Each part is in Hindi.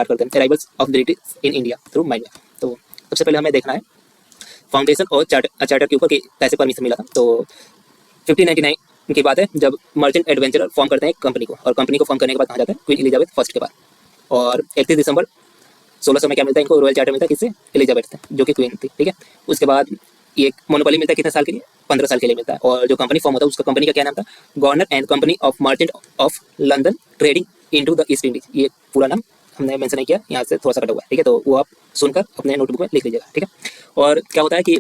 स्टार्ट करते हैं। Arrivals of British in India through mind map. तो सबसे पहले हमें देखना है फाउंडेशन और चार्टर के ऊपर कैसे परमिशन मिला था। तो 1599 की बात है जब मर्चेंट एडवेंचरर फॉर्म करते हैं कंपनी को, और कंपनी को फॉर्म करने के बाद कहाँ जाता है क्वीन एलिजाबेथ फर्स्ट के बाद। और 31 दिसंबर 1600 में क्या मिलता है इनको रॉयल चार्टर मिलता है किससे, एलिजाबेथ से जो कि क्वीन थी, ठीक है। उसके बाद ये मोनोपोली मिलता है कितने साल के लिए, 15 साल के लिए मिलता है। और जो कंपनी फॉर्म होता है उसका कंपनी का क्या नाम था, governor and company of merchant of London trading into the east Indies. ये पूरा नाम हमने मेंशन नहीं किया, यहाँ से थोड़ा सा कटा हुआ है, ठीक है। तो वो आप सुनकर अपने नोटबुक में लिख लीजिएगा, ठीक है। और क्या होता है कि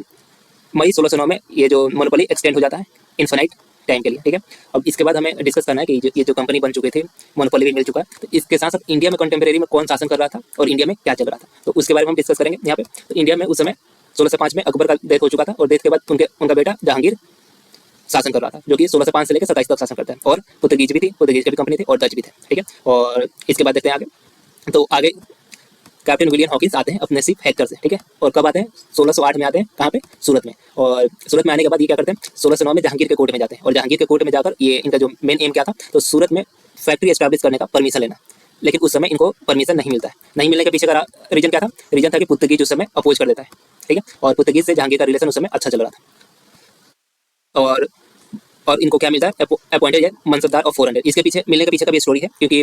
मई 1609 में ये जो मोनोपोली एक्सटेंड हो जाता है इन्फिनाइट टाइम के लिए, ठीक है। अब इसके बाद हमें डिस्कस करना है कि ये जो कंपनी बन चुके थे, मोनोपोली भी मिल चुका है, तो इसके साथ साथ इंडिया में कंटेम्प्रेरी में कौन शासन कर रहा था और इंडिया में क्या चल रहा था, तो उसके बारे में हम डिस्कस करेंगे यहाँ पे। तो इंडिया में उस समय 1605 में अकबर का डेथ हो चुका था, और डेथ के बाद उनका बेटा जहांगीर शासन कर रहा था, जो कि 1605 से लेकर 27 तक शासन करता है। और पुर्तगीज भी थी, पुर्तगीज की भी कंपनी थी, और डच भी थे, ठीक है। और इसके बाद देखते हैं आगे। तो आगे कैप्टन विलियम हॉकिंस आते हैं अपने शिप हेक्टर से, ठीक है। और कब आते हैं, 1608 में आते हैं, कहाँ पे, सूरत में। और सूरत में आने के बाद ये क्या करते हैं, 1609 में जहांगीर के कोर्ट में जाते हैं, और जहांगीर के कोर्ट में जाकर ये इनका जो मेन एम क्या था, तो सूरत में फैक्ट्री एस्टैब्लिश करने का परमिशन लेना। लेकिन उस समय इनको परमिशन नहीं मिलता है। नहीं मिलने के पीछे का रीजन क्या था, रीजन था कि पुर्तगीज उस समय अपोज कर देता है, ठीक है। और पुर्तगीज से जहांगीर का रिलेशन उस समय अच्छा चल रहा था। और इनको क्या मिलता है, अपॉइंटेड है मनसबदार ऑफ 400। इसके पीछे मिलने के पीछे का भी स्टोरी है, क्योंकि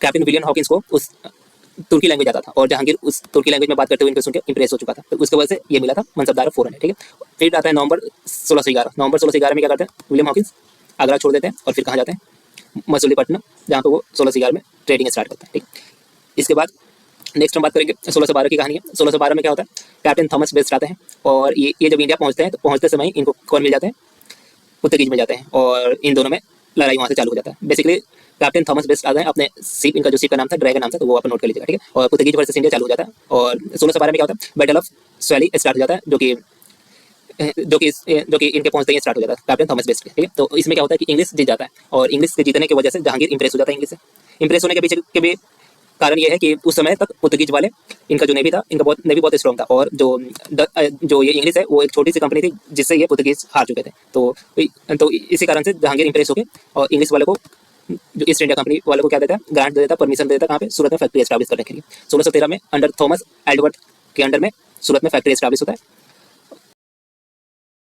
कैप्टन विलियम हॉकिंस को उस तुर्की लैंग्वेज आता था, और जहांगीर उस तुर्की लैंग्वेज में बात करते हुए इनको सुन के इंप्रेस हो चुका था, तो उसके वजह से ये मिला था मनसबदार ऑफ 400, ठीक है। फिर आता है नवंबर 1611 में क्या करते हैं विलियम हॉकिंस, आगरा छोड़ देते हैं, और फिर कहाँ जाते हैं, मसूलीपट्टनम, जहाँ पे वो 1611 में ट्रेडिंग स्टार्ट करते हैं, ठीक है। इसके बाद नेक्स्ट हम बात करेंगे 1612 की कहानी है। 1612 में क्या होता है, कैप्टन थॉमस बेस्ट आते हैं, और ये जब इंडिया पहुंचते हैं तो पहुंचते समय इनको कौन मिल जाते हैं, पुर्तगीज में जाते हैं, और इन दोनों में लड़ाई वहाँ से चालू हो जाता है। बेसिकली कैप्टन थॉमस बेस्ट आते हैं, अपने शिप, इनका जो शिप का नाम था ड्रैगन नाम था, तो वो आप नोट कर लीजिएगा, ठीक है। और पुर्तगीज वर्सेस इंडिया चालू हो जाता है। और 1612 में क्या होता है, बैटल ऑफ स्वैली स्टार्ट हो जाता है, जो कि इनके पहुंचते ही स्टार्ट हो जाता है कैप्टन थॉमस बेस्ट, ठीक है। तो इसमें क्या होता है कि इंग्लिश जीत जाता है, और इंग्लिश के जीतने की वजह से जहांगीर इंप्रेस हो जाता है इंग्लिश से। इंप्रेस होने के पीछे के भी कारण ये है कि उस समय तक पुर्तगीज वाले, इनका जो नेवी था, इनका नेवी बहुत स्ट्रॉन्ग था, और जो ये इंग्लिश है वो एक छोटी सी कंपनी थी जिससे ये पुर्तगीज हार चुके थे। तो इसी कारण से जहांगीर इंप्रेस होकर और इंग्लिश वाले को, जो ईस्ट इंडिया कंपनी वाले को क्या देता है, ग्रांट दे देता, परमिशन दे देता कहाँ पे, सूरत में फैक्ट्री एस्टैब्लिश करने के लिए। 1613 में अंडर थॉमस एडवर्ड के अंडर में सूरत में फैक्ट्री एस्टैब्लिश होता है।